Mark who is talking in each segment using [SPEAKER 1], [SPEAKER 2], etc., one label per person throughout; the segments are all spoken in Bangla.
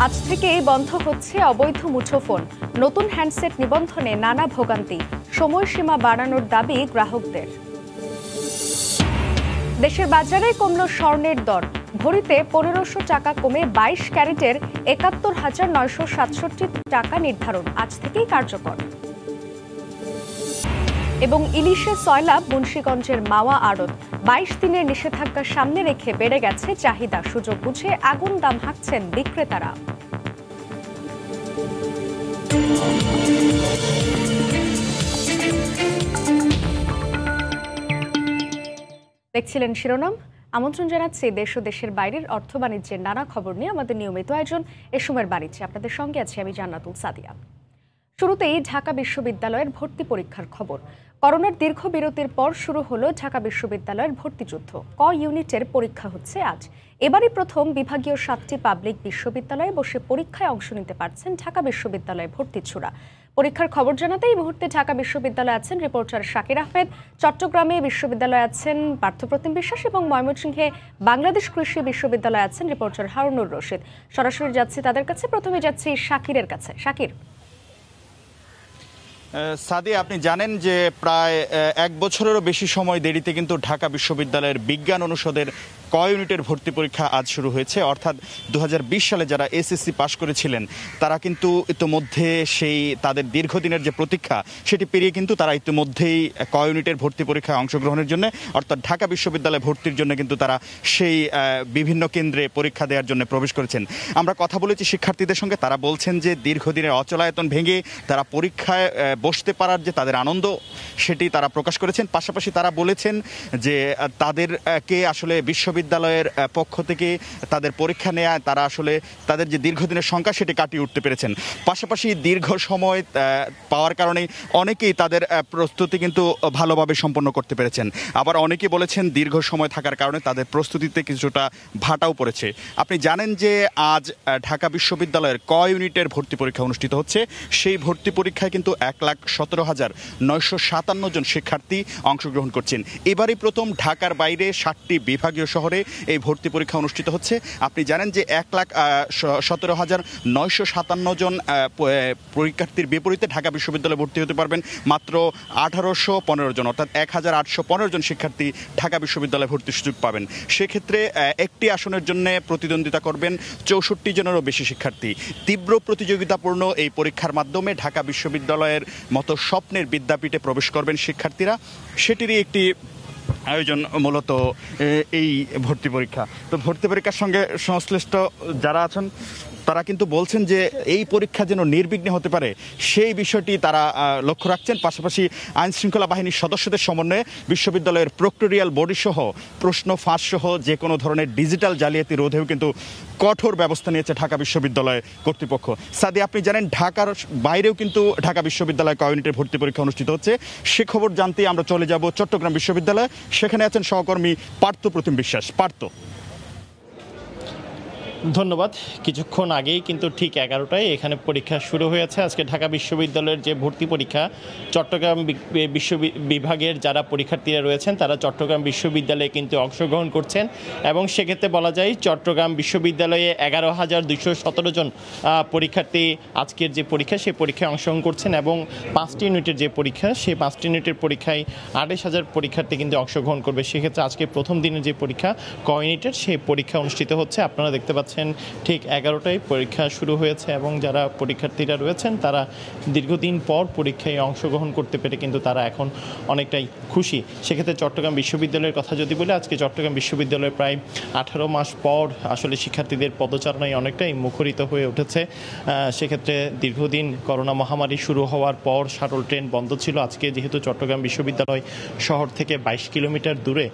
[SPEAKER 1] আজ থেকেই বন্ধ হচ্ছে অবৈধ মুঠোফোন। নতুন হ্যান্ডসেট নিবন্ধনে নানা ভোগান্তি, সময়সীমা বাড়ানোর দাবি গ্রাহকদের। দেশের বাজারে কমল স্বর্ণের দর, ভরিতে ১৫০০ টাকা কমে ২২ ক্যারেটের ৭১,৯৬৭ টাকা নির্ধারণ আজ থেকেই কার্যকর। এবং ইলিশে সয়লাব মুন্সিগঞ্জের মাওয়া আড়ত, ২২ দিনের নিষেধাজ্ঞা সামনে রেখে বেড়ে গেছে চাহিদা, সুযোগ বুঝে আগুন দাম হাঁকছেন বিক্রেতারা। দেখছিলেন শিরোনাম। আমন্ত্রণ জানাচ্ছি দেশ ও দেশের বাইরের অর্থ বাণিজ্যের নানা খবর নিয়ে আমাদের নিয়মিত আয়োজন এ সময়ের বাণিজ্যে। আপনাদের সঙ্গে আছি আমি জান্নাতুল সাদিয়া। শুরুতেই ঢাকা বিশ্ববিদ্যালয়ের ভর্তি পরীক্ষার খবর। করোনার দীর্ঘ বিরতির পর শুরু হলো ঢাকা বিশ্ববিদ্যালয়ের ভর্তিযুদ্ধ। ক ইউনিটের পরীক্ষা হচ্ছে আজ। এবারই প্রথম বিভাগীয় ৭টি পাবলিক বিশ্ববিদ্যালয়ে বসে পরীক্ষায় অংশ নিতে পারছেন ঢাকা বিশ্ববিদ্যালয়ে ভর্তিচ্ছুরা। পরীক্ষার খবর জানাতে এই মুহূর্তে ঢাকা বিশ্ববিদ্যালয়ে আছেন রিপোর্টার শাকির আহমেদ, চট্টগ্রামে বিশ্ববিদ্যালয়ে আছেন পার্থপ্রতিম বিশ্বাস এবং ময়মনসিংহে বাংলাদেশ কৃষি বিশ্ববিদ্যালয়ে আছেন রিপোর্টার হারুনুর রশিদ। সরাসরি যাচ্ছি তাদের কাছে, প্রথমে যাচ্ছি শাকিরের কাছে। শাকির,
[SPEAKER 2] সাদি, আপনি জানেন যে প্রায় ১ বছরেরও বেশি সময় দেরিতে কিন্তু ঢাকা বিশ্ববিদ্যালয়ের বিজ্ঞান অনুষদের ক ইউনিটের ভর্তি পরীক্ষা আজ শুরু হয়েছে। অর্থাৎ ২০২০ সালে যারা এসএসসি পাশ করেছিলেন তারা কিন্তু ইতিমধ্যে সেই তাদের দীর্ঘদিনের যে প্রতীক্ষা সেটি পেরিয়ে কিন্তু তারা ইতিমধ্যেই ক ইউনিটের ভর্তি পরীক্ষায় অংশগ্রহণের জন্য, অর্থাৎ ঢাকা বিশ্ববিদ্যালয়ে ভর্তির জন্য কিন্তু তারা সেই বিভিন্ন কেন্দ্রে পরীক্ষা দেওয়ার জন্য প্রবেশ করেছেন। আমরা কথা বলেছি শিক্ষার্থীদের সঙ্গে, তারা বলছেন যে দীর্ঘদিনের অচলায়তন ভেঙে তারা পরীক্ষায় বসতে পারার যে তাদের আনন্দ সেটি তারা প্রকাশ করেছেন। পাশাপাশি তারা বলেছেন যে তাদেরকে আসলে বিশ্ববিদ্যালয়ের পক্ষ থেকে তাদের পরীক্ষা নেওয়া, তারা আসলে তাদের যে দীর্ঘদিনের সংখ্যা সেটি কাটিয়ে উঠতে পেরেছেন। পাশাপাশি দীর্ঘ সময় পাওয়ার কারণে অনেকেই তাদের প্রস্তুতি কিন্তু ভালোভাবে সম্পন্ন করতে পেরেছেন। আবার অনেকেই বলেছেন দীর্ঘ সময় থাকার কারণে তাদের প্রস্তুতিতে কিছুটা ভাটাও পড়েছে। আপনি জানেন যে আজ ঢাকা বিশ্ববিদ্যালয়ের ক ইউনিটের ভর্তি পরীক্ষা অনুষ্ঠিত হচ্ছে। সেই ভর্তি পরীক্ষায় কিন্তু ১,১৭,৯৫৭ জন শিক্ষার্থী অংশগ্রহণ করছেন। এবারই প্রথম ঢাকার বাইরে ৭টি বিভাগীয় শহরে এই ভর্তি পরীক্ষা অনুষ্ঠিত হচ্ছে। আপনি জানেন যে ১,১৭,৯৫৭ জন পরীক্ষার্থীর বিপরীতে ঢাকা বিশ্ববিদ্যালয়ে ভর্তি হতে পারবেন মাত্র ১,৮১৫ জন, অর্থাৎ ১,৮১৫ জন শিক্ষার্থী ঢাকা বিশ্ববিদ্যালয়ে ভর্তির সুযোগ পাবেন। সেক্ষেত্রে একটি আসনের জন্য প্রতিদ্বন্দ্বিতা করবেন ৬৪ জনেরও বেশি শিক্ষার্থী। তীব্র প্রতিযোগিতাপূর্ণ এই পরীক্ষার মাধ্যমে ঢাকা বিশ্ববিদ্যালয়ের মতো স্বপ্নের বিদ্যাপীঠে প্রবেশ করবেন শিক্ষার্থীরা। সেটিরই একটি আয়োজন মূলত এই ভর্তি পরীক্ষা। তো ভর্তি পরীক্ষার সঙ্গে সংশ্লিষ্ট যারা আছেন তারা কিন্তু বলছেন যে এই পরীক্ষা যেন নির্বিঘ্নে হতে পারে সেই বিষয়টি তারা লক্ষ্য রাখছেন। পাশাপাশি আইন শৃঙ্খলা বাহিনীর সদস্যদের সমন্বয়ে বিশ্ববিদ্যালয়ের প্রক্টোরিয়াল বডি সহ প্রশ্ন ফাঁস সহ যে কোনো ধরনের ডিজিটাল জালিয়াতি রোধেও কিন্তু কঠোর ব্যবস্থা নিয়েছে ঢাকা বিশ্ববিদ্যালয় কর্তৃপক্ষ। সাদি, আপনি জানেন ঢাকার বাইরেও কিন্তু ঢাকা বিশ্ববিদ্যালয় ক ইউনিটের ভর্তি পরীক্ষা অনুষ্ঠিত হচ্ছে। সে খবর জানতে আমরা চলে যাব চট্টগ্রাম বিশ্ববিদ্যালয়ে। সেখানে আছেন সহকর্মী পার্থপ্রতিম বিশ্বাস। পার্থ,
[SPEAKER 3] ধন্যবাদ। কিছুক্ষণ আগেই কিন্তু ঠিক ১১টায় এখানে পরীক্ষা শুরু হয়েছে। আজকে ঢাকা বিশ্ববিদ্যালয়ের যে ভর্তি পরীক্ষা, চট্টগ্রাম বিভাগের যারা পরীক্ষার্থীরা রয়েছেন তারা চট্টগ্রাম বিশ্ববিদ্যালয়ে কিন্তু অংশগ্রহণ করছেন এবং সেক্ষেত্রে বলা যায় চট্টগ্রাম বিশ্ববিদ্যালয়ে ১১,২১৭ জন পরীক্ষার্থী আজকের যে পরীক্ষা সেই পরীক্ষায় অংশগ্রহণ করছেন এবং ৫টি ইউনিটের যে পরীক্ষা সেই ৫টি ইউনিটের পরীক্ষায় ২৮,০০০ পরীক্ষার্থী কিন্তু অংশগ্রহণ করবে। সেক্ষেত্রে আজকে প্রথম দিনের যে পরীক্ষা ক ইউনিটের সেই পরীক্ষা অনুষ্ঠিত হচ্ছে। আপনারা দেখতে পাচ্ছেন ঠিক ১১টায় পরীক্ষা শুরু হয়েছে এবং যারা পরীক্ষার্থীরা রয়েছেন তারা দীর্ঘদিন পর পরীক্ষায় অংশগ্রহণ করতে পেরে কিন্তু তারা এখন অনেকটাই খুশি। সেক্ষেত্রে চট্টগ্রাম বিশ্ববিদ্যালয়ের কথা যদি বলি, আজকে চট্টগ্রাম বিশ্ববিদ্যালয়ে প্রায় ১৮ মাস পর আসলে শিক্ষার্থীদের পদচারণায় অনেকটাই মুখরিত হয়ে উঠেছে। সেক্ষেত্রে দীর্ঘদিন করোনা মহামারী শুরু হওয়ার পর শাটল ট্রেন বন্ধ ছিল। আজকে যেহেতু চট্টগ্রাম বিশ্ববিদ্যালয় শহর থেকে ২২ কিলোমিটার দূরে,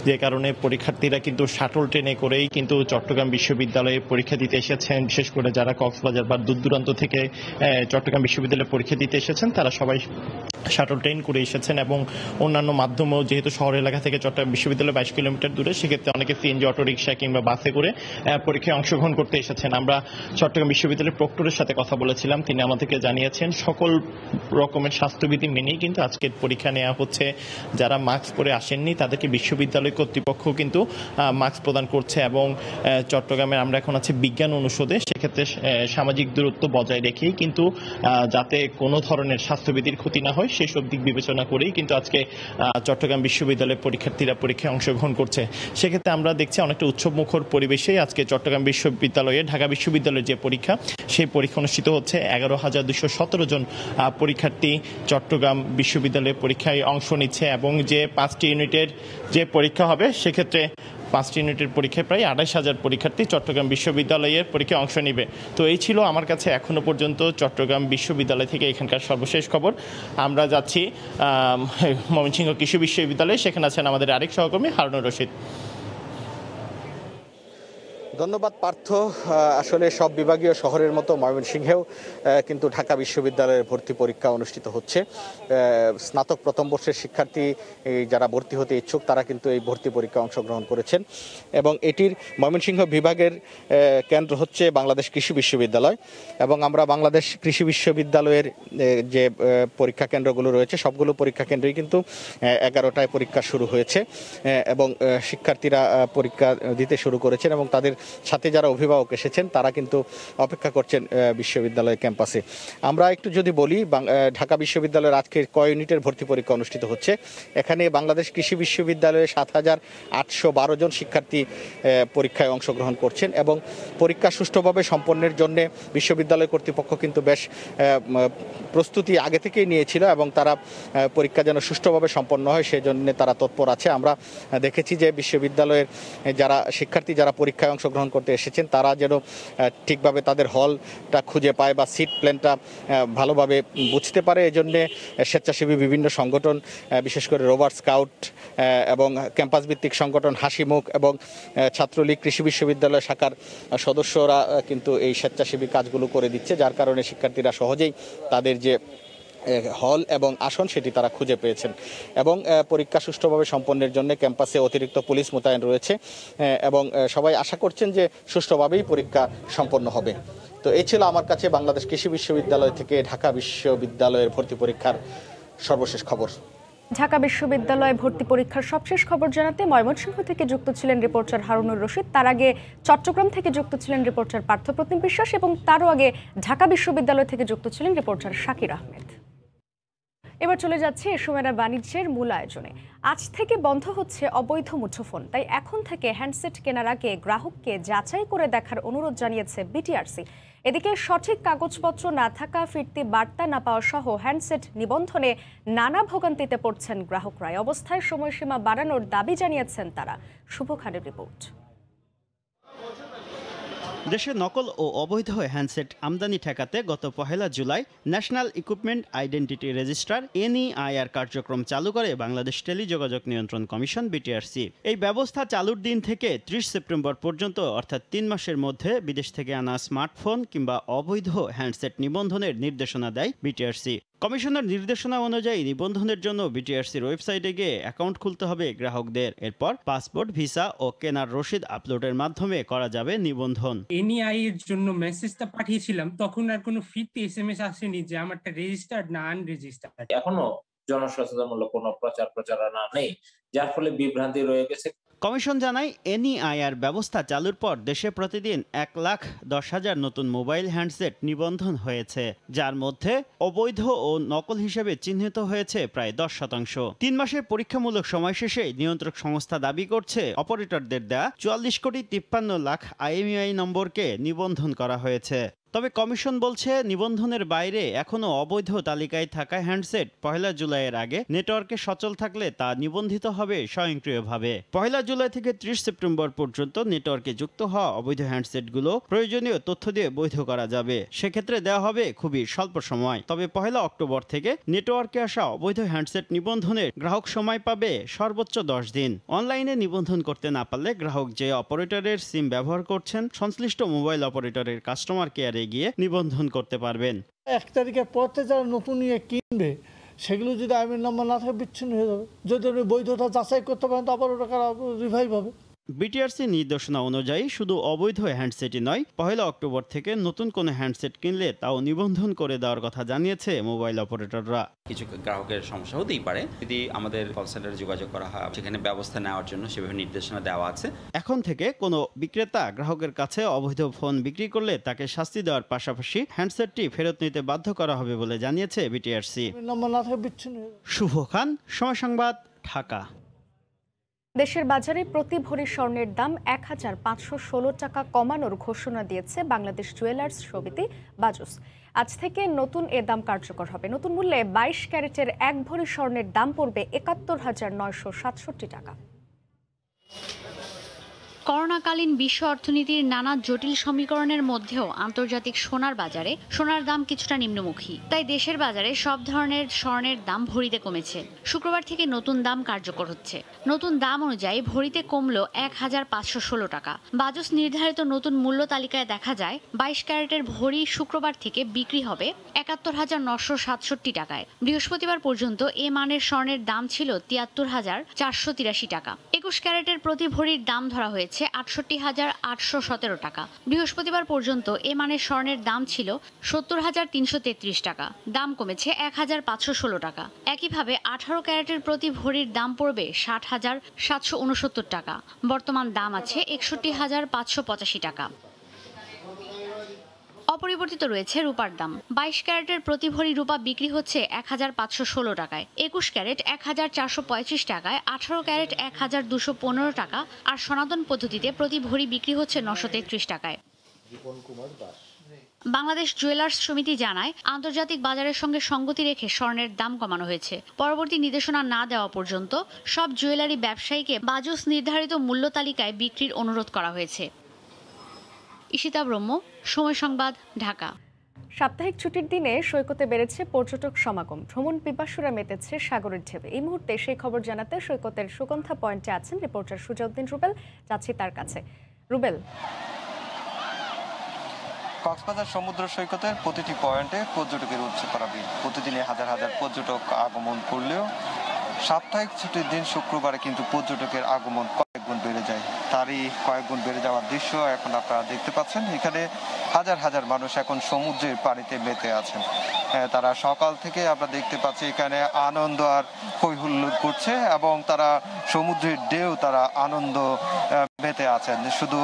[SPEAKER 3] যে কারণে পরীক্ষার্থীরা কিন্তু শাটল ট্রেনে করেই কিন্তু চট্টগ্রাম বিশ্ববিদ্যালয়ে পরীক্ষা দিতে এসেছেন। বিশেষ করে যারা কক্সবাজার বা দূর দূরান্ত থেকে চট্টগ্রাম বিশ্ববিদ্যালয়ে পরীক্ষা দিতে এসেছেন তারা সবাই শাটল ট্রেন করে এসেছেন এবং অন্যান্য মাধ্যমেও, যেহেতু শহর এলাকা থেকে চট্টগ্রাম বিশ্ববিদ্যালয় ২২ কিলোমিটার দূরে, সেক্ষেত্রে অনেকে সিএনজি, অটোরিকশা কিংবা বাসে করে পরীক্ষায় অংশগ্রহণ করতে এসেছেন। আমরা চট্টগ্রাম বিশ্ববিদ্যালয়ের প্রক্টরের সাথে কথা বলেছিলাম, তিনি আমাদেরকে জানিয়েছেন সকল রকমের স্বাস্থ্যবিধি মেনেই কিন্তু আজকের পরীক্ষা নেওয়া হচ্ছে। যারা মাস্ক পরে আসেননি তাদেরকে বিশ্ববিদ্যালয় কর্তৃপক্ষ কিন্তু মাস্ক প্রদান করছে এবং চট্টগ্রামের আমরা আমরা এখন আছি বিজ্ঞান অনুষদে। সেক্ষেত্রে সামাজিক দূরত্ব বজায় রেখেই কিন্তু যাতে কোনো ধরনের স্বাস্থ্যবিধির ক্ষতি না হয় সেসব দিক বিবেচনা করেই কিন্তু আজকে চট্টগ্রাম বিশ্ববিদ্যালয়ের পরীক্ষার্থীরা পরীক্ষায় অংশগ্রহণ করছে। সেক্ষেত্রে আমরা দেখছি অনেকটা উৎসবমুখর পরিবেশেই আজকে চট্টগ্রাম বিশ্ববিদ্যালয়ে ঢাকা বিশ্ববিদ্যালয়ের যে পরীক্ষা সেই পরীক্ষা অনুষ্ঠিত হচ্ছে। 11,217 জন পরীক্ষার্থী চট্টগ্রাম বিশ্ববিদ্যালয়ের পরীক্ষায় অংশ নিচ্ছে এবং যে 5টি ইউনিটের যে পরীক্ষা হবে সেক্ষেত্রে 5টি ইউনিটের পরীক্ষায় প্রায় 28,000 পরীক্ষার্থী চট্টগ্রাম বিশ্ববিদ্যালয়ের পরীক্ষায় অংশ নেবে। তো এই ছিল আমার কাছে এখনো পর্যন্ত চট্টগ্রাম বিশ্ববিদ্যালয় থেকে এখানকার সর্বশেষ খবর। আমরা যাচ্ছি ময়মনসিংহ কৃষি বিশ্ববিদ্যালয়ে, সেখানে আছেন আমাদের আরেক সহকর্মী হারুনুর রশিদ।
[SPEAKER 2] ধন্যবাদ পার্থ। আসলে সব বিভাগীয় শহরের মতো ময়মনসিংহেও কিন্তু ঢাকা বিশ্ববিদ্যালয়ের ভর্তি পরীক্ষা অনুষ্ঠিত হচ্ছে। স্নাতক প্রথম বর্ষের শিক্ষার্থী যারা ভর্তি হতে ইচ্ছুক তারা কিন্তু এই ভর্তি পরীক্ষায় অংশগ্রহণ করেছেন এবং এটির ময়মনসিংহ বিভাগের কেন্দ্র হচ্ছে বাংলাদেশ কৃষি বিশ্ববিদ্যালয় এবং আমরা বাংলাদেশ কৃষি বিশ্ববিদ্যালয়ের যে পরীক্ষা কেন্দ্রগুলো রয়েছে সবগুলো পরীক্ষা কেন্দ্রেই কিন্তু 11টায় পরীক্ষা শুরু হয়েছে এবং শিক্ষার্থীরা পরীক্ষা দিতে শুরু করেছেন এবং তাদের সাথে যারা অভিভাবক এসেছেন তারা কিন্তু অপেক্ষা করছেন বিশ্ববিদ্যালয় ক্যাম্পাসে। আমরা একটু যদি বলি ঢাকা বিশ্ববিদ্যালয়ের আজকে কয় ইউনিটের ভর্তি পরীক্ষা অনুষ্ঠিত হচ্ছে। এখানে বাংলাদেশ কৃষি বিশ্ববিদ্যালয়ে 7,812 জন শিক্ষার্থী পরীক্ষায় অংশগ্রহণ করছেন এবং পরীক্ষা সুষ্ঠুভাবে সম্পন্নের জন্য বিশ্ববিদ্যালয় কর্তৃপক্ষ কিন্তু বেশ প্রস্তুতি আগে থেকেই নিয়েছিল এবং তারা পরীক্ষা যেন সুষ্ঠুভাবে সম্পন্ন হয় সেজন্য তারা তৎপর আছে। আমরা দেখেছি যে বিশ্ববিদ্যালয়ের যারা শিক্ষার্থী যারা পরীক্ষায় অংশগ্রহণ করতে এসেছেন তারা যেন ঠিকভাবে তাদের হলটা খুঁজে পায় বা সিট প্ল্যানটা ভালোভাবে বুঝতে পারে। এই জন্য স্বেচ্ছাসেবী বিভিন্ন সংগঠন বিশেষ করে রোভার স্কাউট এবং ক্যাম্পাস ভিত্তিক সংগঠন হাসিমুখ এবং ছাত্রলীগ কৃষি বিশ্ববিদ্যালয় শাখার সদস্যরা কিন্তু এই স্বেচ্ছাসেবী কাজগুলো করে দিচ্ছে, যার কারণে শিক্ষার্থীরা সহজেই তাদের যে হল এবং আসন সেটি তারা খুঁজে পেয়েছেন এবং পরীক্ষা সুষ্ঠুভাবে সম্পন্নের জন্য ক্যাম্পাসে অতিরিক্ত পুলিশ মোতায়েন রয়েছে এবং সবাই আশা করছেন যে সুষ্ঠুভাবেই পরীক্ষা সম্পন্ন হবে। তো এই ছিল আমার কাছে বাংলাদেশ কৃষি বিশ্ববিদ্যালয় থেকে ঢাকা বিশ্ববিদ্যালয়ের ভর্তি পরীক্ষার সর্বশেষ খবর।
[SPEAKER 1] ঢাকা বিশ্ববিদ্যালয়ে ভর্তি পরীক্ষার সবশেষ খবর জানাতে ময়মনসিংহ থেকে যুক্ত ছিলেন রিপোর্টার হারুনুর রশিদ। তার আগে চট্টগ্রাম থেকে যুক্ত ছিলেন রিপোর্টার পার্থপ্রতিম বিশ্বাস এবং তারও আগে ঢাকা বিশ্ববিদ্যালয় থেকে যুক্ত ছিলেন রিপোর্টার শাকির আহমেদ। এবার চলে যাচ্ছে এসময়ের বাণিজ্যের মূল আয়োজনে। আজ থেকে বন্ধ হচ্ছে অবৈধ মুঠোফোন, তাই এখন থেকে হ্যান্ডসেট কেনার আগে গ্রাহককে যাচাই করে দেখার অনুরোধ জানিয়েছে বিটিআরসি। এদিকে সঠিক কাগজপত্র না থাকা, ফিরতি বার্তা না পাওয়া সহ হ্যান্ডসেট নিবন্ধনে নানা ভোগান্তিতে পড়ছেন গ্রাহকরা। অবস্থায় সময়সীমা বাড়ানোর দাবি জানিয়েছেন তারা। শুভ খানের রিপোর্ট।
[SPEAKER 4] দেশে নকল ও অবৈধ হ্যান্ডসেট আমদানি ঠেকাতে গত 1 July national equipment identity registrar NEIR কার্যক্রম চালু করে বাংলাদেশ টেলিযোগাযোগ নিয়ন্ত্রণ কমিশন বিটিআরসি। এই ব্যবস্থা চালুর দিন থেকে 30 সেপ্টেম্বর পর্যন্ত অর্থাৎ 3 মাসের মধ্যে বিদেশ থেকে আনা স্মার্টফোন কিংবা অবৈধ হ্যান্ডসেট নিবন্ধনের নির্দেশনা দেয় বিটিআরসি। কমিশনের নির্দেশনা অনুযায়ী নিবন্ধনের জন্য বিটিআরসির ওয়েবসাইটে গিয়ে অ্যাকাউন্ট খুলতে হবে গ্রাহকদের। এরপর পাসপোর্ট, ভিসা ও কেনার রসিদ আপলোডের মাধ্যমে করা যাবে নিবন্ধন।
[SPEAKER 5] NEI এর জন্য মেসেজটা পাঠিয়েছিলাম, তখন আর কোনো ফিরতি SMS আসেনি যে আমারটা রেজিস্টার্ড না আনরেজিস্টার্ড।
[SPEAKER 6] এখনো জনসচেতনমূলক কোনো প্রচারণা নেই, যার ফলে বিভ্রান্তি রয়ে গেছে।
[SPEAKER 4] কমিশন জানায় NEIR ব্যবস্থা চালুর পর দেশে প্রতিদিন 1,10,000 নতুন মোবাইল হ্যান্ডসেট নিবন্ধন হয়েছে, যার মধ্যে অবৈধ ও নকল হিসেবে চিহ্নিত হয়েছে প্রায় 10%। 3 মাসের পরীক্ষামূলক সময় শেষে নিয়ন্ত্রক সংস্থা দাবি করছে অপারেটরদের দেয়া 44,53,00,000 IMEI নম্বরকে নিবন্ধন করা হয়েছে। তবে কমিশন বলছে নিবন্ধনের বাইরে এখনো অবৈধ তালিকায় থাকা হ্যান্ডসেট 1 জুলাইয়ের আগে নেটওয়ার্কে সচল থাকলে তা নিবন্ধিত হবে স্বয়ংক্রিয়ভাবে। 1 জুলাই থেকে 30 সেপ্টেম্বর পর্যন্ত নেটওয়ার্কে যুক্ত হওয়া অবৈধ হ্যান্ডসেটগুলো প্রয়োজনীয় তথ্য দিয়ে বৈধ করা যাবে। সেক্ষেত্রে দেওয়া হবে খুবই স্বল্প সময়। তবে 1 অক্টোবর থেকে নেটওয়ার্কে আসা অবৈধ হ্যান্ডসেট নিবন্ধনের গ্রাহক সময় পাবে সর্বোচ্চ 10 দিন। অনলাইনে নিবন্ধন করতে না পারলে গ্রাহক যে অপারেটরের সিম ব্যবহার করছেন সংশ্লিষ্ট মোবাইল অপারেটরের কাস্টমার কেয়ারে গিয়ে নিবন্ধন করতে পারবেন।
[SPEAKER 7] 1 তারিখের পর থেকে যারা নতুন কিনবে সেগুলো যদি আইএমইআই নাম্বার না থাকে বিচ্ছিন্ন হয়ে যাবে। যদি আপনি বৈধতা যাচাই করতে পারেন তো আবার ওটা রিভাইভ হবে।
[SPEAKER 4] বিটিআরসি নির্দেশনা অনুযায়ী শুধু অবৈধ হ্যান্ডসেটই নয়, 1 অক্টোবর থেকে নতুন কোনো হ্যান্ডসেট কিনলে তাও নিবন্ধন করে দেওয়ার কথা জানিয়েছে মোবাইল অপারেটররা।
[SPEAKER 8] কিছু গ্রাহকের সমস্যা হতেই পারে, যদি আমাদের কল সেন্টারে যোগাযোগ করা হয় সেখানে ব্যবস্থা নেওয়ার জন্য সেভাবে নির্দেশনা দেওয়া আছে।
[SPEAKER 4] এখন থেকে কোনো বিক্রেতা গ্রাহকের কাছে অবৈধ ফোন বিক্রি করলে তাকে শাস্তি দেওয়ার পাশাপাশি হ্যান্ডসেটটি ফেরত নিতে বাধ্য করা হবে বলে জানিয়েছে বিটিআরসি। শুভ খান, সময় সংবাদ, ঢাকা।
[SPEAKER 1] দেশের বাজারে প্রতি ভরি স্বর্ণের দাম ১,৫১৬ টাকা কমানোর ঘোষণা দিয়েছে বাংলাদেশ জুয়েলার্স সমিতি বাজুস। আজ থেকে নতুন এ দাম কার্যকর হবে। নতুন মূল্যে ২২ ক্যারেটের ১ ভরি স্বর্ণের দাম পড়বে ৭১,৯৬৭ টাকা।
[SPEAKER 9] করোনাকালীন বিশ্ব অর্থনীতির নানা জটিল সমীকরণের মধ্যেও আন্তর্জাতিক সোনার বাজারে সোনার দাম কিছুটা নিম্নমুখী। তাই দেশের বাজারে সব ধরনের স্বর্ণের দাম ভরিতে কমেছে। শুক্রবার থেকে নতুন দাম কার্যকর হচ্ছে। নতুন দাম অনুযায়ী ভরিতে কমল ১,৫১৬ টাকা। বাজুস নির্ধারিত নতুন মূল্য তালিকায় দেখা যায় ২২ ক্যারেটের ভরি শুক্রবার থেকে বিক্রি হবে ৭১,৯৬৭ টাকায়। বৃহস্পতিবার পর্যন্ত এ মানের স্বর্ণের দাম ছিল ৭৩,৪৮৩ টাকা। ২১ ক্যারেটের প্রতি ভরির দাম ধরা হয়েছে ৬৮,৮১৭ টাকা। বৃহস্পতিবার পর্যন্ত এ মানের স্বর্ণের দাম ছিল ৭০,৩৩৩ টাকা। দাম কমেছে ১,৫১৬ টাকা। একইভাবে ১৮ ক্যারেটের প্রতি ভরির দাম পড়বে ৬০,৭৬৯ টাকা। বর্তমান দাম আছে ৬১,৫৮৫ টাকা। অপরিবর্তিত রয়েছে রূপার দাম। ২২ ক্যারেটের প্রতি ভরি রূপা বিক্রি হচ্ছে ১,৫১৬ টাকায়, ২১ ক্যারেট ১,৪৩৫ টাকায়, ১৮ ক্যারেট ১,২১৫ টাকা আর সনাতন পদ্ধতিতে প্রতি ভরি বিক্রি হচ্ছে ৯৩৩ টাকায়। বাংলাদেশ জুয়েলার্স সমিতি জানায়, আন্তর্জাতিক বাজারের সঙ্গে সঙ্গতি রেখে স্বর্ণের দাম কমানো হয়েছে। পরবর্তী নির্দেশনা না দেওয়া পর্যন্ত সব জুয়েলারি ব্যবসায়ীকে বাজুস নির্ধারিত মূল্য তালিকায় বিক্রির অনুরোধ করা হয়েছে। ঈশিতা ব্রহ্ম, সময় সংবাদ, ঢাকা।
[SPEAKER 1] সাপ্তাহিক ছুটির দিনে সৈকতে বেড়েছে পর্যটক সমাগম। ভ্রমণ পিপাসুরা মেতেছে সাগরের ঢেউয়ে। এই মুহূর্তে সেই খবর জানাতে সৈকতের সুগন্ধা পয়েন্টে আছেন রিপোর্টার সুজাউদ্দিন রুবেল। যাচ্ছি তার কাছে। রুবেল,
[SPEAKER 10] কক্সবাজার সমুদ্র সৈকতের প্রতিটি পয়েন্টে পর্যটকের উচ্চ করাবি। প্রতিদিনে হাজার হাজার পর্যটক আগমন করলেও সাপ্তাহিক ছুটির দিন শুক্রবারে কিন্তু পর্যটকের আগমন কয়েক গুণ বেড়ে যায়। তারই কয়েক গুণ বেড়ে যাওয়ার দৃশ্য এখন আপনারা দেখতে পাচ্ছেন। এখানে হাজার হাজার মানুষ এখন সমুদ্রের পানিতে মেতে আছেন। তারা সকাল থেকে আমরা দেখতে পাচ্ছি এখানে আনন্দ আর হৈ হুল্লোড় করছে এবং তারা সমুদ্রের ঢেউ তারা আনন্দ মেতে আছেন। শুধু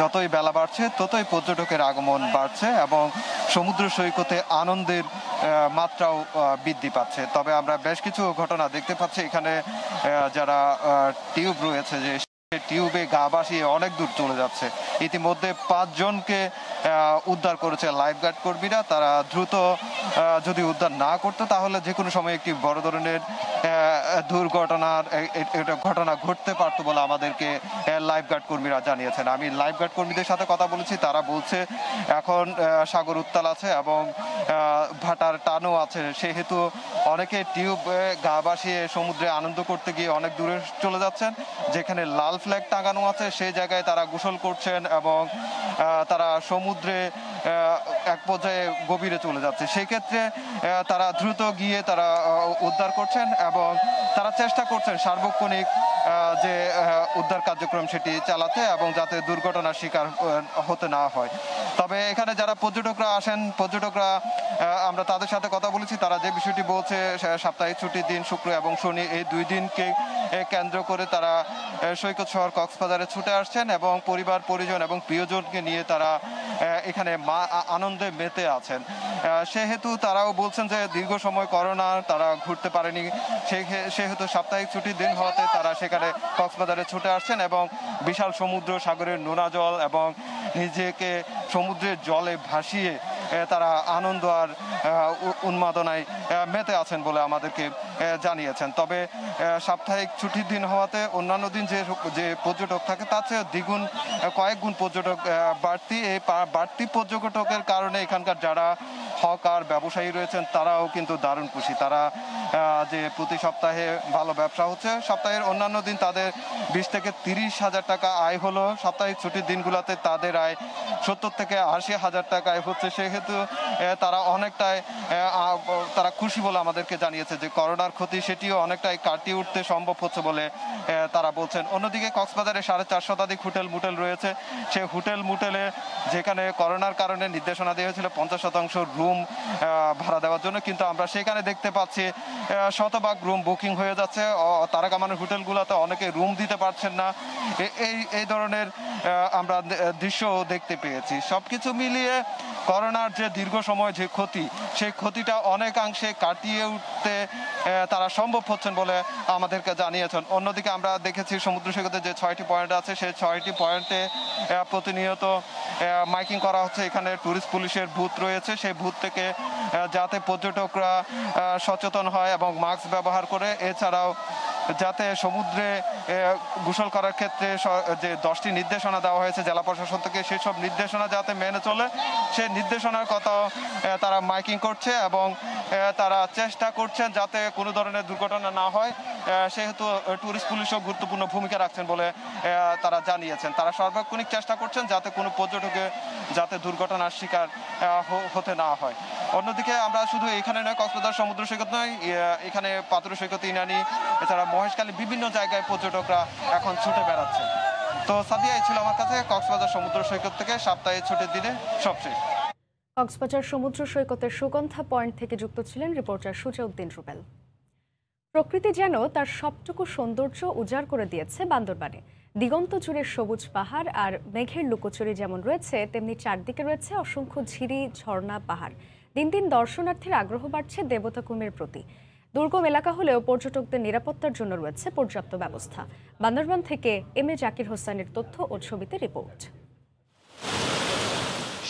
[SPEAKER 10] যতই বেলা বাড়ছে ততই পর্যটকের আগমন বাড়ছে এবং সমুদ্র সৈকতে আনন্দের মাত্রাও বৃদ্ধি পাচ্ছে। তবে আমরা বেশ কিছু ঘটনা দেখতে পাচ্ছি। এখানে যারা টিউব রয়েছে, যে টিউবে গা ভাসিয়ে অনেক দূর চলে যাচ্ছে। ইতিমধ্যে ৫ জনকে উদ্ধার করেছে লাইফগার্ড কর্মীরা। তারা দ্রুত যদি উদ্ধার না করতো তাহলে যে কোনো সময় একটি বড় ধরনের ঘটনা ঘটতে পারতো বলে আমাদেরকে লাইফগার্ড কর্মীরা জানিয়েছেন। আমি লাইফগার্ড কর্মীদের সাথে কথা বলেছি, তারা বলছে এখন সাগর উত্তাল আছে এবং ভাটার টানও আছে, সেহেতু অনেকে টিউবে গা ভাসিয়ে সমুদ্রে আনন্দ করতে গিয়ে অনেক দূরে চলে যাচ্ছেন। যেখানে লাল ফ্ল্যাগ টাঙানো আছে সেই জায়গায় তারা গোসল করছেন এবং তারা সমুদ্রে এক পর্যায়ে গভীরে চলে যাচ্ছে। সেক্ষেত্রে তারা দ্রুত গিয়ে তারা উদ্ধার করছেন এবং তারা চেষ্টা করছেন সার্বক্ষণিক যে উদ্ধার কার্যক্রম সেটি চালাতে এবং যাতে দুর্ঘটনার শিকার হতে না হয়। তবে এখানে যারা পর্যটকরা আসেন, পর্যটকরা আমরা তাদের সাথে কথা বলেছি, তারা যে বিষয়টি বলছে সাপ্তাহিক ছুটির দিন শুক্র এবং শনি এই 2 দিনকে কেন্দ্র করে তারা সৈকত শহর কক্সবাজারে ছুটে আসছেন এবং পরিবার পরিজন এবং প্রিয়জনকে নিয়ে তারা এখানে আনন্দে মেতে আছেন। সেহেতু তারাও বলছেন যে দীর্ঘ সময় করোনা তারা ঘুরতে পারেনি, সেহেতু সাপ্তাহিক ছুটির দিন হওয়াতে তারা সেখানে কক্সবাজারে ছুটে আসছেন এবং বিশাল সমুদ্র, সাগরের নোনা জল এবং নিজেকে সমুদ্রের জলে ভাসিয়ে তারা আনন্দ আর উন্মাদনায় মেতে আছেন বলে আমাদেরকে জানিয়েছেন। তবে সাপ্তাহিক ছুটির দিন হওয়াতে অন্যান্য দিন যে পর্যটক থাকে তার চেয়ে দ্বিগুণ কয়েক গুণ পর্যটক বাড়তি। এই বাড়তি পর্যটকের কারণে এখানকার যারা হকার ব্যবসায়ী রয়েছেন তারাও কিন্তু দারুণ খুশি। তারা যে প্রতি সপ্তাহে ভালো ব্যবসা হচ্ছে, সপ্তাহের অন্যান্য দিন তাদের 20 থেকে 30 হাজার টাকা আয় হলো, সাপ্তাহিক ছুটির দিনগুলোতে তাদের আয় 70 থেকে 80 হাজার টাকা আয় হচ্ছে। সেহেতু তারা অনেকটাই তারা খুশি বলে আমাদেরকে জানিয়েছে যে করোনার ক্ষতি সেটিও অনেকটাই কাটিয়ে উঠতে সম্ভব হচ্ছে বলে তারা বলছেন। অন্যদিকে কক্সবাজারে 450 শতাধিক হোটেল মুটেল রয়েছে। সেই হোটেল মুটেলে যেখানে করোনার কারণে নির্দেশনা দেওয়া হয়েছিল 50% রুম ভাড়া দেওয়ার জন্য, কিন্তু আমরা সেখানে দেখতে পাচ্ছি শতভাগ রুম বুকিং হয়ে যাচ্ছে। তারা কামানের হোটেলগুলোতে অনেকে রুম দিতে পারছেন না। এই ধরনের আমরা দৃশ্য দেখতে পেয়েছি। সবকিছু মিলিয়ে করোনার যে দীর্ঘ সময় যে ক্ষতি, সেই ক্ষতিটা অনেকাংশে কাটিয়ে উঠতে তারা সম্ভব হচ্ছেন বলে আমাদেরকে জানিয়েছেন। অন্যদিকে আমরা দেখেছি সমুদ্র সৈকতে যে 6টি পয়েন্ট আছে, সেই 6টি পয়েন্টে প্রতিনিয়ত মাইকিং করা হচ্ছে। এখানে ট্যুরিস্ট পুলিশের বুথ রয়েছে, সেই বুথ থেকে যাতে পর্যটকরা সচেতন হয় এবং মাস্ক ব্যবহার করে, এছাড়াও যাতে সমুদ্রে গোসল করার ক্ষেত্রে যে 10টি নির্দেশনা দেওয়া হয়েছে জেলা প্রশাসন থেকে, সেসব নির্দেশনা যাতে মেনে চলে সেই নির্দেশনার কথাও তারা মাইকিং করছে এবং তারা চেষ্টা করছেন যাতে কোনো ধরনের দুর্ঘটনা না হয়। সেহেতু ট্যুরিস্ট পুলিশও গুরুত্বপূর্ণ ভূমিকা রাখছেন বলে তারা জানিয়েছেন। তারা সার্বক্ষণিক চেষ্টা করছেন যাতে কোনো পর্যটকে যাতে দুর্ঘটনার শিকার হতে না হয়। অন্যদিকে আমরা শুধু এখানে নয়, কক্সবাজার সমুদ্র সৈকত নয়, এখানে পাথর সৈকত, ইনানি, এছাড়া মহেশখালী বিভিন্ন জায়গায় পর্যটকরা এখন ছুটে বেড়াচ্ছে। তো সাদিয়া, এই ছিল আমার কাছে কক্সবাজার সমুদ্র সৈকত থেকে সপ্তাহে ছুটির দিনে সবশেষ।
[SPEAKER 1] কক্সবাজার সমুদ্র সৈকতের সুগন্ধা পয়েন্ট থেকে যুক্ত ছিলেন রিপোর্টার সুজাউদ্দিন রুবেল। প্রকৃতি যেন তার সবটুকু সৌন্দর্য উজাড় করে দিয়েছে বান্দরবানে। দিগন্ত জুড়ে সবুজ পাহাড় আর মেঘের লুকোচুরি যেমন রয়েছে, তেমনি চারদিকে রয়েছে অসংখ্য ঝিরি, ঝর্ণা, পাহাড়। দিন দিন দর্শনার্থীর আগ্রহ বাড়ছে দেবতাকুমের প্রতি। দুর্গম এলাকা হলেও পর্যটকদের নিরাপত্তার জন্য রয়েছে পর্যাপ্ত ব্যবস্থা। বান্দরবান থেকে এম এ জাকির হোসেনের তথ্য ও ছবিতে রিপোর্ট।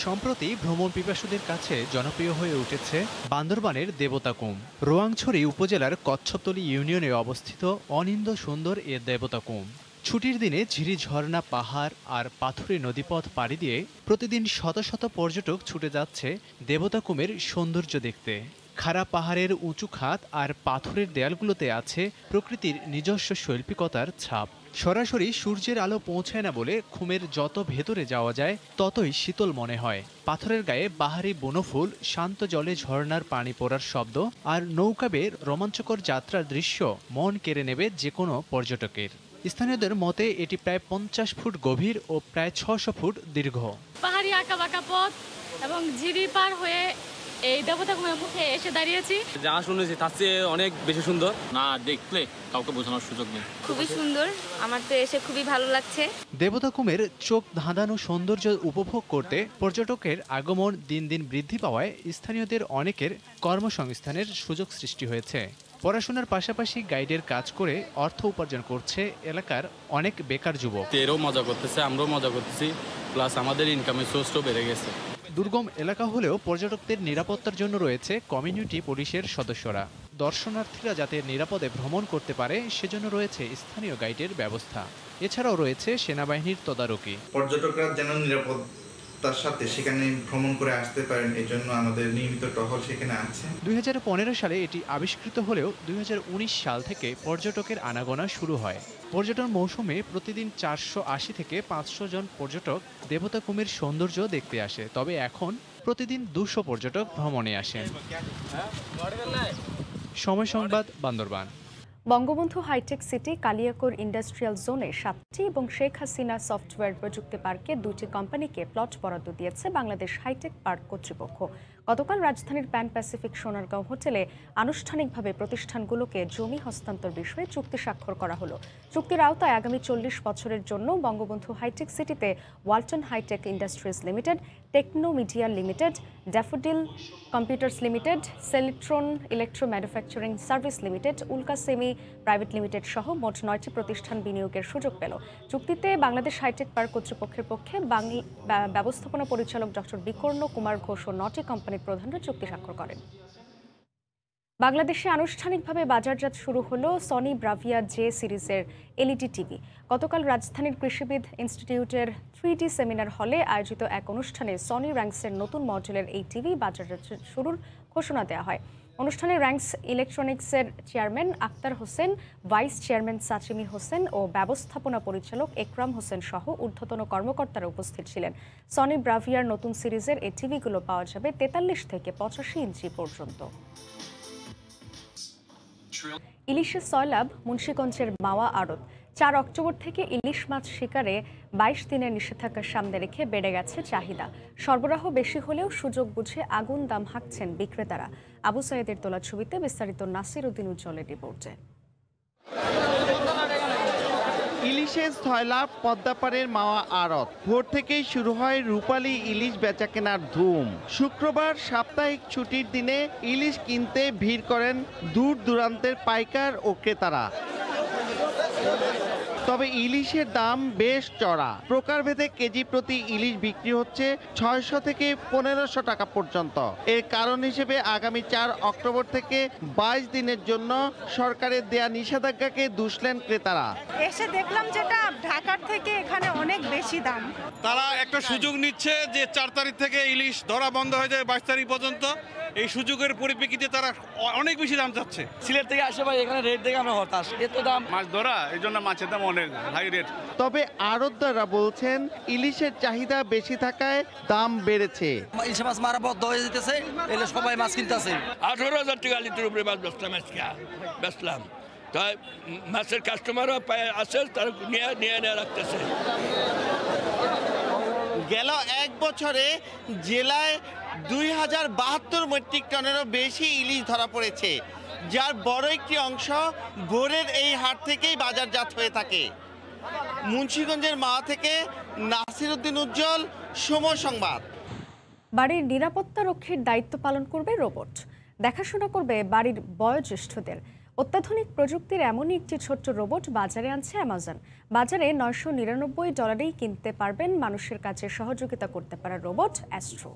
[SPEAKER 11] সম্প্রতি ভ্রমণ পিপাসুদের কাছে জনপ্রিয় হয়ে উঠেছে বান্দরবানের দেবতাকুম। রোয়াংছড়ি উপজেলার কচ্ছপতলী ইউনিয়নে অবস্থিত অনিন্দ্য সুন্দর এ দেবতাকুম। ছুটির দিনে ঝিরি, ঝর্ণা, পাহাড় আর পাথুরে নদীপথ পাড়ি দিয়ে প্রতিদিন শত শত পর্যটক ছুটে যাচ্ছে দেবতাকুমের সৌন্দর্য দেখতে। খাড়া পাহাড়ের উঁচু খাত আর পাথরের দেয়ালগুলোতে আছে প্রকৃতির নিজস্ব শৈল্পিকতার ছাপ। সরাসরি সূর্যের আলো পৌঁছায় না বলে খুমের যত ভেতরে যাওয়া যায় ততই শীতল মনে হয়। পাথরের গায়ে বাহারি বনফুল, শান্ত জলে ঝর্ণার পানি পড়ার শব্দ আর নৌকা বেয়ে রোমাঞ্চকর যাত্রার দৃশ্য মন কেড়ে নেবে যে কোনো পর্যটকের। স্থানীয়দের মতে এটি প্রায় 50 ফুট গভীর ও প্রায় 600 ফুট দীর্ঘ।
[SPEAKER 12] পাহাড়ি আঁকাবাঁকা পথ এবং ঝিরি পার হয়ে এই দেবতাকুমের মুখে এসে দাঁড়িয়েছি।
[SPEAKER 13] যা শুনেছি তার চেয়ে অনেক বেশি সুন্দর, না দেখলে কাউকে বোঝানোর সুযোগ নেই।
[SPEAKER 12] খুবই সুন্দর, আমার তো এসে খুবই ভালো লাগছে।
[SPEAKER 11] দেবতাকুমের চোখ ধাঁধানো সৌন্দর্য উপভোগ করতে পর্যটকের আগমন দিন দিন বৃদ্ধি পাওয়ায় স্থানীয়দের অনেকের কর্মসংস্থানের সুযোগ সৃষ্টি হয়েছে। পড়াশোনার পাশাপাশি গাইডের কাজ করে অর্থ উপার্জন করছে এলাকার অনেক বেকার যুবক।
[SPEAKER 13] এরাও মজা করতেছে, আমরাও মজা করতেছি, প্লাস আমাদের ইনকামের সোর্সটাও বেড়ে গেছে।
[SPEAKER 11] দুর্গম এলাকা হলেও পর্যটকদের নিরাপত্তার জন্য রয়েছে কমিউনিটি পুলিশের সদস্যরা। দর্শনার্থীরা যাতে নিরাপদে ভ্রমণ করতে পারে সেজন্য রয়েছে স্থানীয় গাইডের ব্যবস্থা। এছাড়াও রয়েছে সেনাবাহিনীর তদারকি।
[SPEAKER 14] পর্যটকরা যেন নিরাপত্তার সাথে সেখানে ভ্রমণ করে আসতে পারেন, এই জন্য আমাদের নিয়মিত টহল সেখানে আছে।
[SPEAKER 11] 2015 সালে এটি আবিষ্কৃত হলেও 2019 সাল থেকে পর্যটকের আনাগোনা শুরু হয়। পর্যটন মৌসুমে প্রতিদিন 480 থেকে 500 জন পর্যটক দেবতাকুমের সৌন্দর্য দেখতে আসে। তবে এখন প্রতিদিন 200 পর্যটক ভ্রমণে আসেন। Somoy Sangbad, Bandarban.
[SPEAKER 1] Bangabandhu hi tech city, Kaliakair industrial জোনে 7টি এবং শেখ হাসিনা সফটওয়্যার প্রযুক্তি পার্কে 2টি কোম্পানিকে প্লট বরাদ্দ দিয়েছে বাংলাদেশ হাইটেক পার্ক কর্তৃপক্ষ। গতকাল রাজধানীর প্যান প্যাসিফিক সোনারগাঁও হোটেলে আনুষ্ঠানিকভাবে প্রতিষ্ঠানগুলোকে জমি হস্তান্তর বিষয়ে চুক্তি স্বাক্ষর করা হলো। চুক্তির আওতায় আগামী 40 বছরের জন্য বঙ্গবন্ধু হাইটেক সিটিতে Walton hi-tech industries limited, techno media limited, Daffodil computers limited, Celitron electro manufacturing service limited, Ulka semi private limited সহ মোট 9টি প্রতিষ্ঠান বিনিয়োগের সুযোগ পেল। চুক্তিতে বাংলাদেশ হাইটেক পার্ক কর্তৃপক্ষের পক্ষে ব্যবস্থাপনা পরিচালক ডক্টর বিকর্ণ কুমার ঘোষ ও 9টি কোম্পানির প্রধানরা চুক্তি স্বাক্ষর করেন। বাংলাদেশে আনুষ্ঠানিকভাবে বাজারজাত শুরু হলো সনি ব্রাভিয়া জে সিরিজের এলইডি টিভি। গতকাল রাজধানীর কৃষিবিদ ইনস্টিটিউটের 3D সেমিনার হলে আয়োজিত এক অনুষ্ঠানে সনি র্যাঙ্কসের নতুন মডেলের এই টিভি বাজারজাত শুরুর ঘোষণা দেওয়া হয়। অনুষ্ঠানে র্যাঙ্কস ইলেকট্রনিক্সের chairman Akhtar Hossain, vice chairman Sachimi Hossain ও ব্যবস্থাপনা পরিচালক একরাম হোসেন সহ ঊর্ধ্বতন কর্মকর্তারা উপস্থিত ছিলেন। সনি ব্রাভিয়ার নতুন সিরিজের এই টিভিগুলো পাওয়া যাবে 43 থেকে 85 ইঞ্চি পর্যন্ত। ইলিশের সয়লাভ মুন্সিগঞ্জের মাওয়া আড়ত। 4 অক্টোবর থেকে ইলিশ মাছ শিকারে 22 দিনের নিষেধাজ্ঞার সামনে রেখে বেড়ে গেছে চাহিদা। সরবরাহ বেশি হলেও সুযোগ বুঝে আগুন দাম হাঁকছেন বিক্রেতারা। আবু সাইদের তোলা ছবিতে বিস্তারিত নাসির উদ্দিন উজ্জ্বলের রিপোর্টে।
[SPEAKER 15] ইলিশের সয়লাভ পদ্মাপাড়ের মাওয়া আড়ত। ভোর থেকেই শুরু হয় রূপালী ইলিশ বেচাকেনার ধুম। শুক্রবার সাপ্তাহিক ছুটির দিনে ইলিশ কিনতে ভিড় করেন দূর দূরান্তের পাইকার ও ক্রেতারা। তবে ইলিশের দাম বেশ চড়া। প্রকারভেদে কেজি প্রতি ইলিশ বিক্রি হচ্ছে 600 থেকে 1500 টাকা পর্যন্ত। এর কারণ হিসেবে আগামী 4 অক্টোবর থেকে 22 দিনের জন্য সরকারের দেয়া নিষেধাজ্ঞাকে দুষলেন ক্রেতারা।
[SPEAKER 16] এসে দেখলাম যেটা ঢাকার থেকে এখানে অনেক বেশি দাম।
[SPEAKER 17] তারা একটা সুযোগ নিচ্ছে যে 4 তারিখ থেকে ইলিশ ধরা বন্ধ হয়ে যায় 22 তারিখ পর্যন্ত। এই সুযোগের পরিপ্রেক্ষিতে তারা অনেক বেশি দাম চাচ্ছে।
[SPEAKER 18] সিলেট থেকে আসে ভাই, এখানে রেট দেখে আমরা হতাশ। এত দাম
[SPEAKER 17] মাছ ধরা, এই জন্য মাছের দাম অনেক হাই রেট।
[SPEAKER 15] তবে আড়তদাররা বলছেন ইলিশের চাহিদা বেশি থাকায় দাম বেড়েছে।
[SPEAKER 18] ইলিশ মাছ মারা বন্ধ হয়ে যেতেছে, এলে সবাই মাছ কিনতেছে।
[SPEAKER 19] 18,000 টাকা লিটার উপরে মাছ বেচলাম। তাই মাছের কাস্টমারও আছে, তারা নিয়ে রাখতেছে।
[SPEAKER 15] গেল 1 বছরে জেলায় 2072 মেট্রিক টনেরও বেশি ইলিশ ধরা পড়েছে, যার বড় একটি অংশ ভোরের এই হাট থেকেই বাজারজাত হয়ে থাকে। মুন্সিগঞ্জের মাওয়া থেকে নাসির উদ্দিন উজ্জ্বল, সময় সংবাদ।
[SPEAKER 1] বাড়ির নিরাপত্তা রক্ষীর দায়িত্ব পালন করবে রোবট। দেখাশোনা করবে বাড়ির বয়োজ্যেষ্ঠদের। অত্যাধুনিক প্রযুক্তির এমনই একটি ছোট্ট রোবট বাজারে আনছে অ্যামাজন। বাজারে $999 কিনতে পারবেন মানুষের কাছে সহযোগিতা করতে পারা রোবট অ্যাস্ট্রো।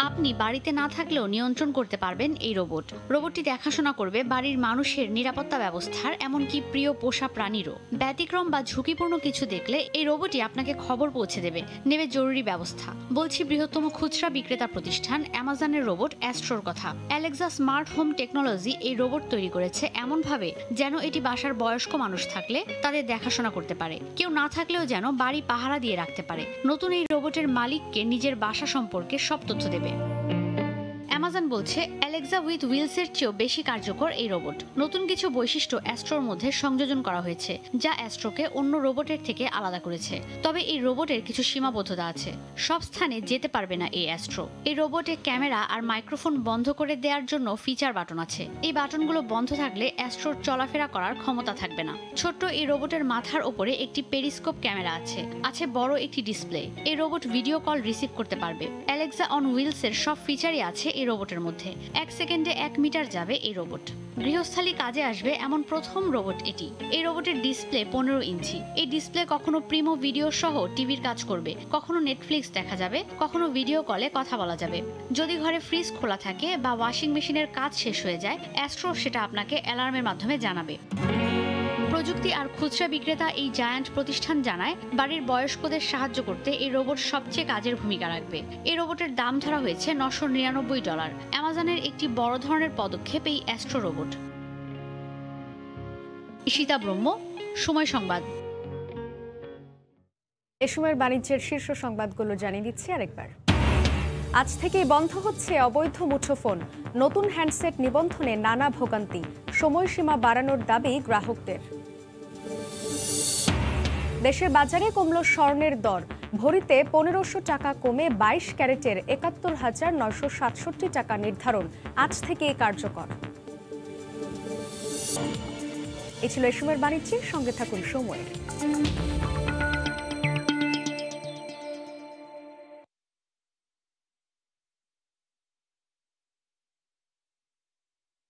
[SPEAKER 9] আপনি বাড়িতে না থাকলেও নিয়ন্ত্রণ করতে পারবেন এই রোবট। রোবটটি দেখাশোনা করবে বাড়ির মানুষের নিরাপত্তা ব্যবস্থার, এমনকি প্রিয় পোষা প্রাণীরও। ব্যতিক্রম বা ঝুঁকিপূর্ণ কিছু দেখলে এই রোবটই আপনাকে খবর পৌঁছে নেবে জরুরি ব্যবস্থা। বলছি বৃহত্তম খুচরা বিক্রেতা প্রতিষ্ঠান অ্যামাজনের রোবট অ্যাস্ট্রোর কথা। অ্যালেক্সা স্মার্ট হোম টেকনোলজি এই রোবট তৈরি করেছে এমনভাবে যেন এটি বাসার বয়স্ক মানুষ থাকলে তাদের দেখাশোনা করতে পারে, কেউ না থাকলেও যেন বাড়ি পাহারা দিয়ে রাখতে পারে। নতুন এই রোবটের মালিককে নিজের বাসা সম্পর্কে সব তথ্য দেবে। অ্যামাজন বলছে অ্যালেক্সা উইথ হুইলসের চেয়েও বেশি কার্যকর এই রোবট। নতুন কিছু বৈশিষ্ট্য অ্যাস্ট্রোর মধ্যে সংযোজন করা হয়েছে, যা অ্যাস্ট্রোকে অন্য রোবটের থেকে আলাদা করেছে। তবে এই রোবটের কিছু সীমাবদ্ধতা আছে। সব স্থানে যেতে পারবে না এই অ্যাস্ট্রো। এই রোবটে ক্যামেরা আর মাইক্রোফোন বন্ধ করে দেওয়ার জন্য ফিচার বাটন আছে। এই বাটনগুলো বন্ধ থাকলে অ্যাস্ট্রোর চলাফেরা করার ক্ষমতা থাকবে না। ছোট্ট এই রোবটের মাথার ওপরে একটি পেরিস্কোপ ক্যামেরা আছে বড় একটি ডিসপ্লে। এই রোবট ভিডিও কল রিসিভ করতে পারবে। অ্যালেক্সা অন হুইলসের সব ফিচারই আছে এই রোবটের মধ্যে। 1 সেকেন্ডে 1 মিটার যাবে এই রোবট। গৃহস্থালী কাজে আসবে এমন প্রথম রোবট এটি। এই রোবটের ডিসপ্লে 15 ইঞ্চি। এই ডিসপ্লে কখনো প্রিমো ভিডিও সহ টিভির কাজ করবে, কখনো নেটফ্লিক্স দেখা যাবে, কখনো ভিডিও কলে কথা বলা যাবে। যদি ঘরে ফ্রিজ খোলা থাকে বা ওয়াশিং মেশিনের কাজ শেষ হয়ে যায়, অ্যাস্ট্রো সেটা আপনাকে অ্যালার্মের মাধ্যমে জানাবে। প্রযুক্তি আর খুচরা বিক্রেতা এই জায়ান্ট প্রতিষ্ঠান জানায় বাড়ির বয়স্কদের সাহায্য করতে এই রোবট সবচেয়ে কাজের ভূমিকা রাখবে। এই রোবটের দাম ধরা হয়েছে $999। অ্যামাজনের একটি বড় ধরনের পদক্ষেপ এই অ্যাস্ট্রো রোবট। ঈশিতা ব্রহ্ম, সময় সংবাদ।
[SPEAKER 1] এ সময়ের বাণিজ্যের শীর্ষ সংবাদগুলো জানিয়ে দিচ্ছি আরেকবার। আজ থেকেই বন্ধ হচ্ছে অবৈধ মুঠোফোন। নতুন হ্যান্ডসেট নিবন্ধনে নানা ভোগান্তি। সময়সীমা বাড়ানোর দাবি গ্রাহকদের। দেশের বাজারে কমল স্বর্ণের দর। ভরিতে 1500 টাকা কমে 22 ক্যারেটের ৭১,৯৬৭ টাকা নির্ধারণ আজ থেকেই কার্যকর। এই ছিল এ সময়ের বাণিজ্যের সঙ্গে থাকুন সময়ের।